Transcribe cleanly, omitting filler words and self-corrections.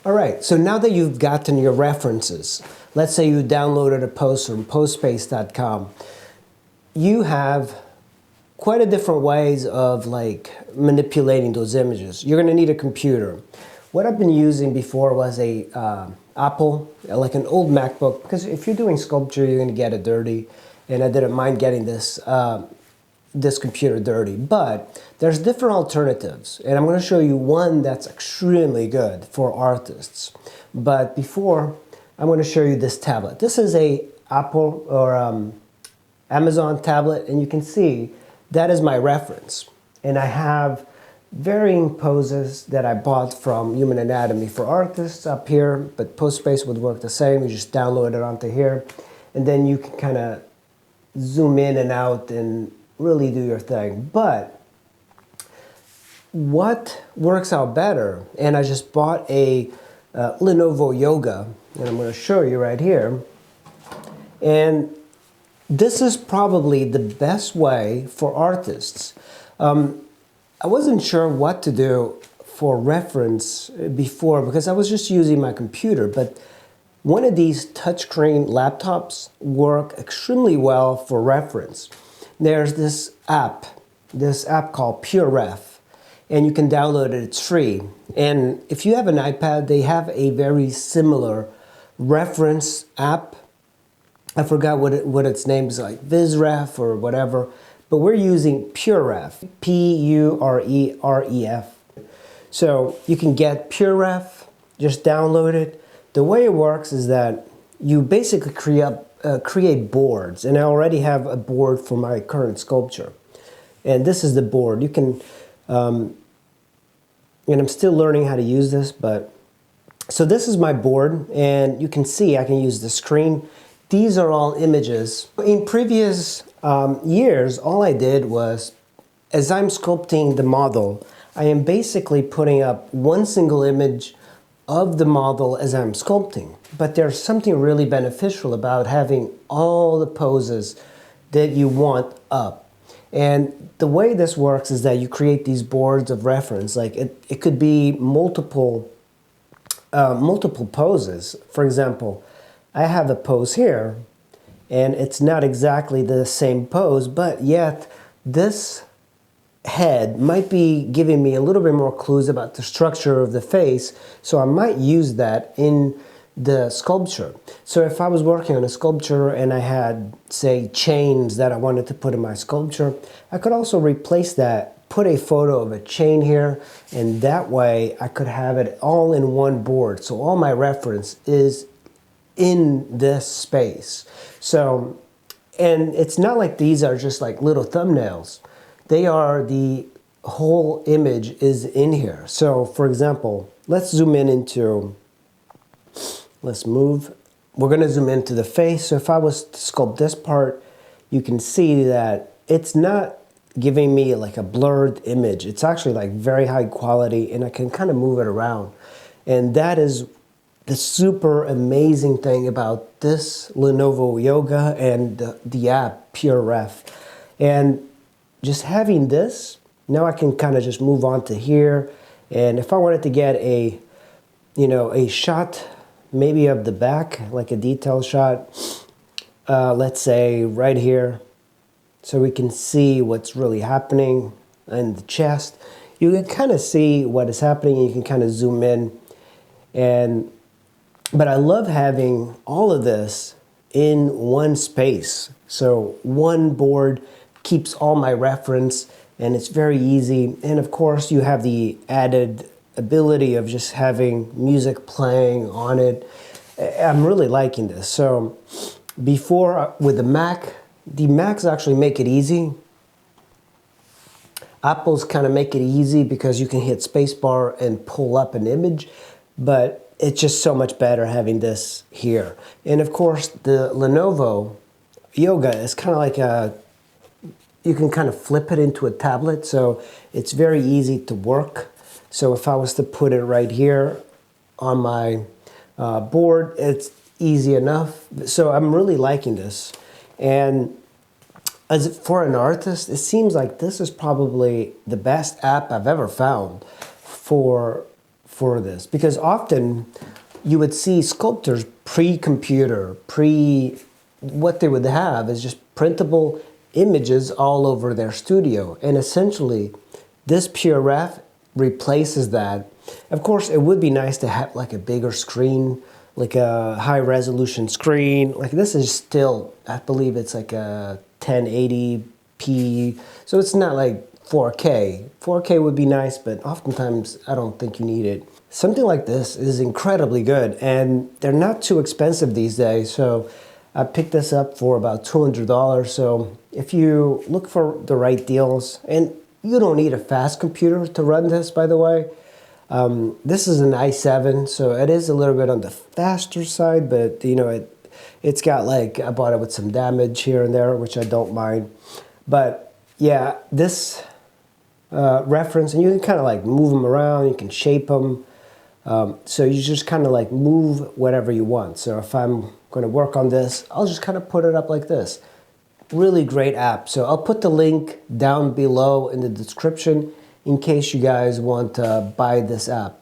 All right, so now that you've gotten your references, let's say you downloaded a post from postspace.com, you have quite a different ways of like manipulating those images. You're gonna need a computer. What I've been using before was a Apple, like an old MacBook, because if you're doing sculpture, you're gonna get it dirty, and I didn't mind getting this this computer dirty. But there's different alternatives, and I'm going to show you one that's extremely good for artists. But before, I'm going to show you this tablet. This is a Apple or Amazon tablet, and you can see that is my reference. And I have varying poses that I bought from Human Anatomy for Artists up here, but PostSpace would work the same. You just download it onto here, and then you can kind of zoom in and out and really do your thing. But what works out better, and I just bought a Lenovo Yoga, and I'm going to show you right here, and this is probably the best way for artists. I wasn't sure what to do for reference before because I was just using my computer, but one of these touchscreen laptops work extremely well for reference. There's this app called PureRef, and you can download it, it's free. And if you have an iPad, they have a very similar reference app. I forgot what its name is, like VizRef or whatever, but we're using PureRef, P-U-R-E-R-E-F. So you can get PureRef, just download it. The way it works is that you basically create boards, and I already have a board for my current sculpture. And this is the board. You can, and I'm still learning how to use this, but, so this is my board, and you can see I can use the screen. These are all images. In previous years, all I did was, as I'm sculpting the model, I am basically putting up one single image of the model as I'm sculpting. But there's something really beneficial about having all the poses that you want up. And the way this works is that you create these boards of reference. Like it could be multiple poses. For example, I have a pose here, and it's not exactly the same pose, but yet this head might be giving me a little bit more clues about the structure of the face, so I might use that in the sculpture. So if I was working on a sculpture and I had, say, chains that I wanted to put in my sculpture, I could also replace that, put a photo of a chain here, and that way I could have it all in one board. So all my reference is in this space. So, and it's not like these are just like little thumbnails. They are, the whole image is in here. So for example, let's zoom in into, let's move. We're gonna zoom into the face. So if I was to sculpt this part, you can see that it's not giving me like a blurred image. It's actually like very high quality, and I can kind of move it around. And that is the super amazing thing about this Lenovo Yoga and the app PureRef. And just having this, now I can kind of just move on to here. And if I wanted to get a, you know, a shot maybe of the back, like a detail shot, let's say right here, so we can see what's really happening in the chest. You can kind of see what is happening, and you can kind of zoom in. But I love having all of this in one space. So one board keeps all my reference, and it's very easy. And of course, you have the added ability of just having music playing on it. I'm really liking this. So before, with the Macs actually make it easy. Apple's kind of make it easy because you can hit spacebar and pull up an image, but it's just so much better having this here. And of course, the Lenovo Yoga is kind of like you can kind of flip it into a tablet, so it's very easy to work. So if I was to put it right here on my board, it's easy enough. So I'm really liking this. And as for an artist, it seems like this is probably the best app I've ever found for for this, because often you would see sculptors pre-computer, what they would have is just printable images all over their studio. And essentially, this PureRef replaces that. Of course, it would be nice to have like a bigger screen, like a high resolution screen. Like this is still, I believe it's like a 1080p, so it's not like 4K. 4K would be nice, but oftentimes I don't think you need it. Something like this is incredibly good, and they're not too expensive these days, so I picked this up for about $200. So if you look for the right deals, and you don't need a fast computer to run this, by the way. This is an i7, so it is a little bit on the faster side, but you know, it's got like, I bought it with some damage here and there, which I don't mind. But yeah, this reference, and you can kind of like move them around, you can shape them. So you just kind of like move whatever you want. So if I'm going to work on this, I'll just kind of put it up like this. Really great app. So I'll put the link down below in the description in case you guys want to buy this app.